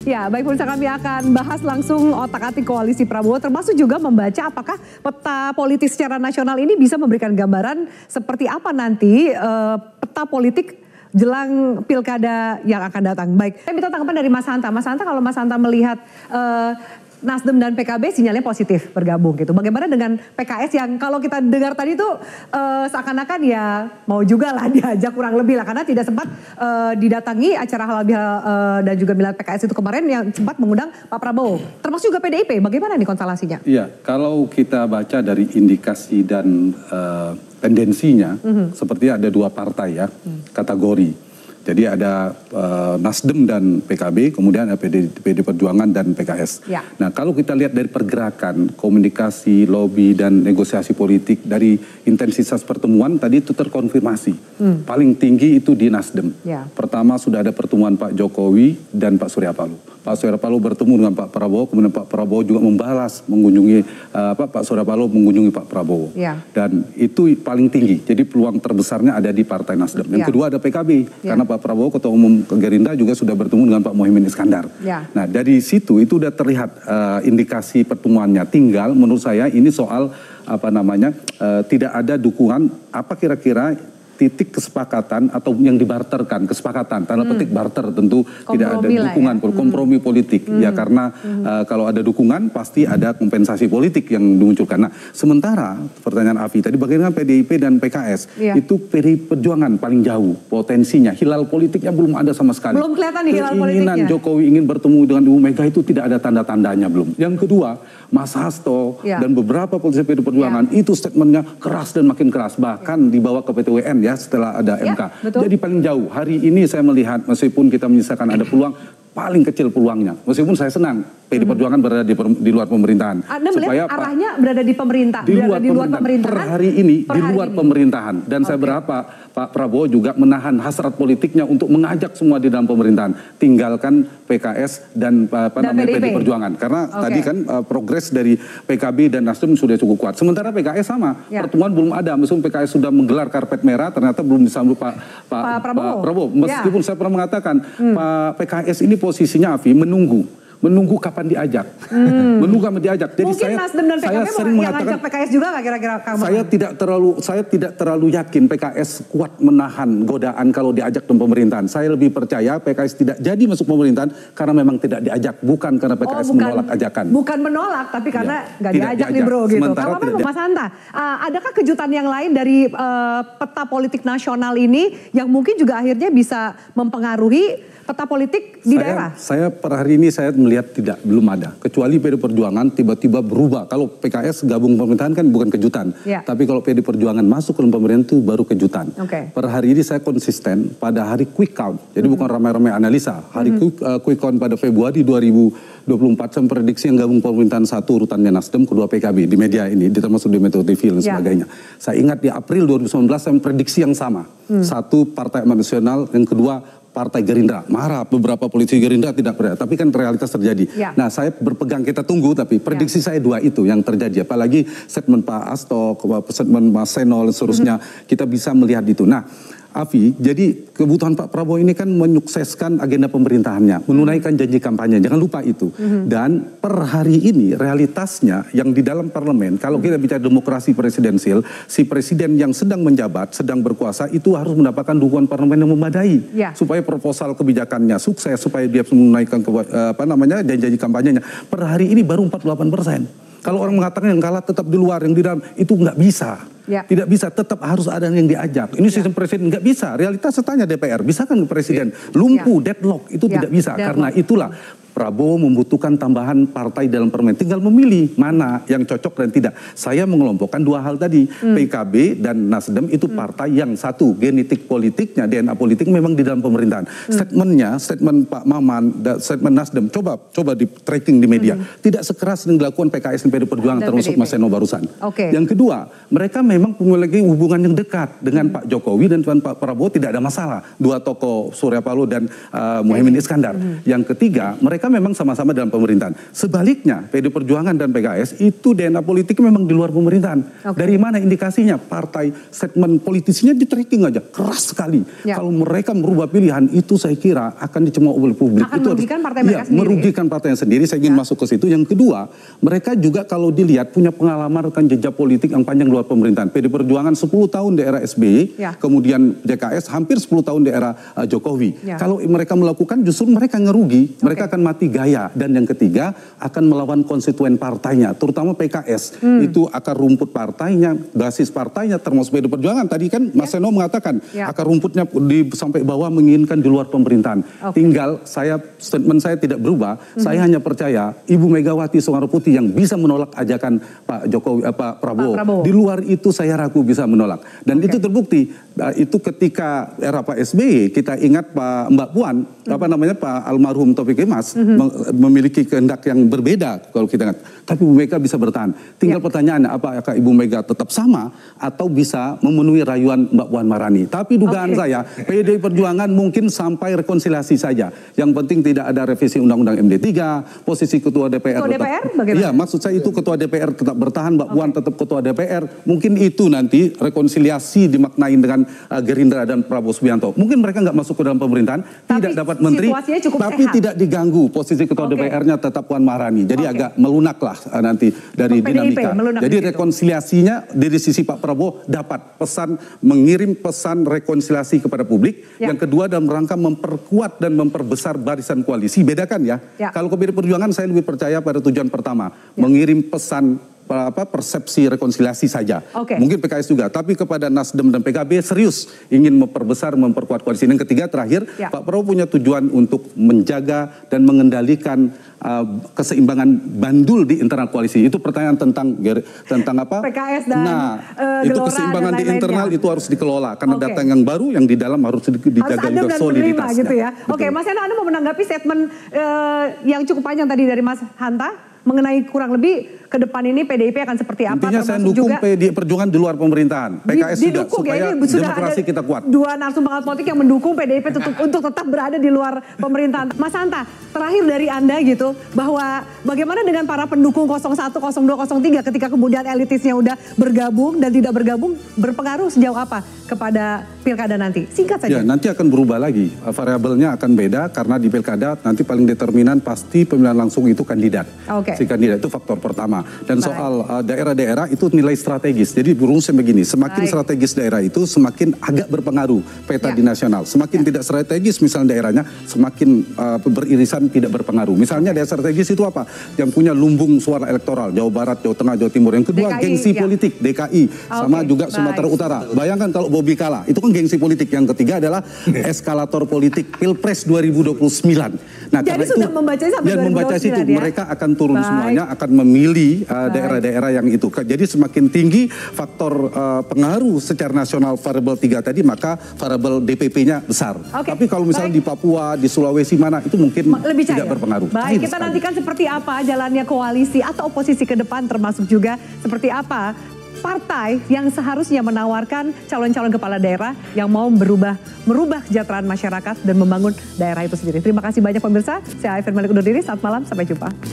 Ya, baik pemirsa, kami akan bahas langsung otak-atik koalisi Prabowo, termasuk juga membaca apakah peta politik secara nasional ini bisa memberikan gambaran seperti apa nanti peta politik jelang pilkada yang akan datang. Baik, saya minta tanggapan dari Mas Hanta. Mas Hanta, kalau Mas Hanta melihat Nasdem dan PKB sinyalnya positif bergabung gitu. Bagaimana dengan PKS yang kalau kita dengar tadi tuh seakan-akan ya mau juga lah diajak kurang lebih lah. Karena tidak sempat didatangi acara halal bihalal dan juga milad PKS itu kemarin yang sempat mengundang Pak Prabowo. Termasuk juga PDIP, bagaimana nih konstelasinya? Iya, kalau kita baca dari indikasi dan tendensinya seperti ada dua partai ya, kategori. Jadi ada Nasdem dan PKB, kemudian ada PD Perjuangan dan PKS. Ya. Nah, kalau kita lihat dari pergerakan, komunikasi, lobby, dan negosiasi politik dari intensitas pertemuan tadi itu terkonfirmasi. Paling tinggi itu di Nasdem. Ya. Pertama sudah ada pertemuan Pak Jokowi dan Pak Surya Paloh. Pak Surya Paloh bertemu dengan Pak Prabowo, kemudian Pak Prabowo juga membalas mengunjungi Pak Surya Paloh mengunjungi Pak Prabowo. Ya. Dan itu paling tinggi. Jadi peluang terbesarnya ada di Partai Nasdem. Yang kedua ada PKB, karena Pak Prabowo Ketua Umum Gerindra juga sudah bertemu dengan Pak Muhaimin Iskandar. Ya. Nah, dari situ itu udah terlihat indikasi pertemuannya. Tinggal menurut saya ini soal tidak ada dukungan, apa kira-kira titik kesepakatan atau yang dibarterkan, kesepakatan tanda petik barter, tentu kompromi tidak ada dukungan, kompromi politik ya, karena kalau ada dukungan pasti ada kompensasi politik yang dimunculkan. Nah, sementara pertanyaan Afi tadi bagaimana PDIP dan PKS itu PDI Perjuangan paling jauh potensinya, hilal politiknya belum ada sama sekali. Belum kelihatan nih hilal politiknya. Keinginan Jokowi ingin bertemu dengan Ibu Mega itu tidak ada tanda-tandanya belum. Yang kedua, Mas Hasto dan beberapa politisi PDI Perjuangan itu statementnya keras dan makin keras, bahkan dibawa ke PT UN ya setelah ada MK. Jadi paling jauh hari ini saya melihat meskipun kita menyisakan ada peluang, paling kecil peluangnya. Meskipun saya senang PD Perjuangan berada di luar pemerintahan. Anda melihat arahnya berada di pemerintah, di luar pemerintahan. Per hari ini di luar pemerintahan. Dan saya berharap Pak Prabowo juga menahan hasrat politiknya untuk mengajak semua di dalam pemerintahan. Tinggalkan PKS dan PD Perjuangan. Karena tadi kan progres dari PKB dan Nasdem sudah cukup kuat. Sementara PKS sama, pertemuan belum ada. Meskipun PKS sudah menggelar karpet merah, ternyata belum disambut Pak Prabowo. Meskipun saya pernah mengatakan Pak PKS ini posisinya Afi menunggu kapan diajak, menunggu kapan diajak. Jadi mungkin Nasdem dan PKB sering mengatakan PKS juga nggak kira-kira? Saya tidak terlalu yakin PKS kuat menahan godaan kalau diajak dalam pemerintahan. Saya lebih percaya PKS tidak jadi masuk pemerintahan karena memang tidak diajak, bukan karena PKS menolak ajakan. Bukan menolak, tapi karena nggak diajak nih bro gitu. Kalau Mas Hanta, adakah kejutan yang lain dari peta politik nasional ini yang mungkin juga akhirnya bisa mempengaruhi peta politik di daerah? Saya per hari ini saya melihat belum ada. Kecuali PD Perjuangan tiba-tiba berubah. Kalau PKS gabung pemerintahan kan bukan kejutan. Tapi kalau PD Perjuangan masuk ke pemerintahan itu baru kejutan. Per hari ini saya konsisten pada hari quick count. Jadi bukan ramai-ramai analisa. Hari quick count pada Februari 2024 saya prediksi yang gabung pemerintahan satu urutannya Nasdem, kedua PKB di media ini, termasuk di Metro TV dan sebagainya. Saya ingat di April 2019 saya prediksi yang sama. Satu Partai Amanat Nasional, yang kedua Partai Gerindra. Marah beberapa politisi Gerindra tidak pernah, tapi kan realitas terjadi. Nah, saya berpegang, kita tunggu, tapi prediksi saya dua itu yang terjadi. Apalagi statement Pak Hasto, statement Mas Seno dan seterusnya, kita bisa melihat itu. Nah, Afi, jadi kebutuhan Pak Prabowo ini kan menyukseskan agenda pemerintahannya, menunaikan janji kampanye, jangan lupa itu. Dan per hari ini realitasnya yang di dalam parlemen, kalau kita bicara demokrasi presidensial, si presiden yang sedang menjabat, sedang berkuasa itu harus mendapatkan dukungan parlemen yang memadai, supaya proposal kebijakannya sukses, supaya dia menunaikan janji-janji kampanyenya. Per hari ini baru 48%. Kalau orang mengatakan yang kalah tetap di luar, yang di dalam, itu nggak bisa. Tidak bisa, tetap harus ada yang diajak. Ini sistem presiden nggak bisa. Realitas setanya DPR, bisa kan presiden lumpuh, deadlock, itu tidak bisa. Karena itulah Prabowo membutuhkan tambahan partai dalam parlemen. Tinggal memilih mana yang cocok dan tidak. Saya mengelompokkan dua hal tadi. PKB dan Nasdem itu partai yang satu, genetik politiknya, DNA politik memang di dalam pemerintahan. Statement Pak Maman, statement Nasdem, coba di tracking di media. Tidak sekeras yang dilakukan PKS dan PD Perjuangan termasuk Mas Seno barusan. Yang kedua, mereka memang memiliki hubungan yang dekat dengan Pak Jokowi dan Pak Prabowo, tidak ada masalah. Dua tokoh Surya Paloh dan Muhaimin Iskandar. Yang ketiga, mereka mereka memang sama-sama dalam pemerintahan. Sebaliknya, PD Perjuangan dan PKS itu DNA politik memang di luar pemerintahan. Dari mana indikasinya? Partai, segmen politisinya di tracking aja, keras sekali. Kalau mereka merubah pilihan, itu saya kira akan dicemooh oleh publik. Akan itu merugikan partai mereka sendiri. Merugikan partainya sendiri, saya ingin masuk ke situ. Yang kedua, mereka juga kalau dilihat punya pengalaman rekam jejak politik yang panjang luar pemerintahan. PD Perjuangan 10 tahun di era SBY, kemudian DKS hampir 10 tahun di era Jokowi. Kalau mereka melakukan justru mereka ngerugi, mereka akan mati gaya. Dan yang ketiga akan melawan konstituen partainya, terutama PKS. Itu akar rumput partainya, basis partainya, termasuk PD Perjuangan. Tadi kan Mas Seno mengatakan akar rumputnya sampai bawah menginginkan di luar pemerintahan. Tinggal statement saya tidak berubah, saya hanya percaya Ibu Megawati Soekarno Putri yang bisa menolak ajakan Pak Jokowi, Pak Prabowo. Di luar itu saya ragu bisa menolak. Dan itu terbukti. Itu ketika era Pak SBY, kita ingat Mbak Puan, Pak almarhum Taufik Kemas memiliki kehendak yang berbeda kalau kita ingat. Tapi Ibu Mega bisa bertahan. Tinggal pertanyaannya, apakah Ibu Mega tetap sama atau bisa memenuhi rayuan Mbak Puan Maharani. Tapi dugaan saya, PD Perjuangan mungkin sampai rekonsiliasi saja. Yang penting tidak ada revisi Undang-Undang MD3, posisi Ketua DPR. Ketua DPR bagaimana? Iya, maksud saya itu Ketua DPR tetap bertahan, Mbak Puan tetap Ketua DPR. Mungkin itu nanti rekonsiliasi dimaknain dengan Gerindra dan Prabowo Subianto. Mungkin mereka nggak masuk ke dalam pemerintahan, tidak dapat menteri, tapi tidak diganggu posisi Ketua DPR-nya tetap Puan Maharani. Jadi agak melunak lah nanti dari dinamika. Jadi rekonsiliasinya dari sisi Pak Prabowo dapat pesan, mengirim pesan rekonsiliasi kepada publik. Yang kedua dalam rangka memperkuat dan memperbesar barisan koalisi. Bedakan ya. Kalau ke PD Perjuangan saya lebih percaya pada tujuan pertama, mengirim pesan persepsi rekonsiliasi saja. Mungkin PKS juga, tapi kepada Nasdem dan PKB serius ingin memperbesar, memperkuat koalisi. Yang ketiga terakhir, Pak Prabowo punya tujuan untuk menjaga dan mengendalikan keseimbangan bandul di internal koalisi. Itu pertanyaan tentang apa? PKS dan itu keseimbangan di internal itu harus dikelola karena datang yang baru, yang di dalam harus dijaga juga soliditasnya. Gitu ya. Oke, Mas Seno, Anda mau menanggapi statement yang cukup panjang tadi dari Mas Hanta mengenai kurang lebih ke depan ini PDIP akan seperti apa? Intinya saya dukung PD Perjuangan di luar pemerintahan. PKS juga supaya demokrasi kita kuat. Dua narsum politik yang mendukung PDIP untuk tetap berada di luar pemerintahan. Mas Hanta, terakhir dari Anda gitu, bahwa bagaimana dengan para pendukung 01, 02, 03 ketika kemudian elitisnya udah bergabung dan tidak bergabung, berpengaruh sejauh apa kepada pilkada nanti? Singkat saja. Ya, nanti akan berubah lagi. Variabelnya akan beda karena di pilkada nanti paling determinan pasti pemilihan langsung itu kandidat. Si kandidat itu faktor pertama. Dan soal daerah-daerah itu nilai strategis. Jadi rumusnya begini, semakin strategis daerah itu semakin agak berpengaruh peta di nasional. Semakin tidak strategis misalnya daerahnya, semakin beririsan tidak berpengaruh. Misalnya daerah strategis itu apa? Yang punya lumbung suara elektoral, Jawa Barat, Jawa Tengah, Jawa Timur. Yang kedua DKI, gengsi politik, DKI, sama juga Sumatera Utara. Bayangkan kalau Bobi kalah, itu kan gengsi politik. Yang ketiga adalah eskalator politik Pilpres 2029. Nah, jadi sudah membaca sampai 2029 ya? Mereka akan turun semuanya, akan memilih daerah-daerah yang itu. Jadi semakin tinggi faktor pengaruh secara nasional variabel 3 tadi, maka variabel DPP-nya besar. Tapi kalau misalnya di Papua, di Sulawesi mana, itu mungkin lebih tidak berpengaruh. Baik, kita nantikan seperti apa jalannya koalisi atau oposisi ke depan, termasuk juga seperti apa partai yang seharusnya menawarkan calon-calon kepala daerah yang mau merubah kesejahteraan masyarakat dan membangun daerah itu sendiri. Terima kasih banyak pemirsa. Saya Firman Malik undur diri. Selamat malam, sampai jumpa.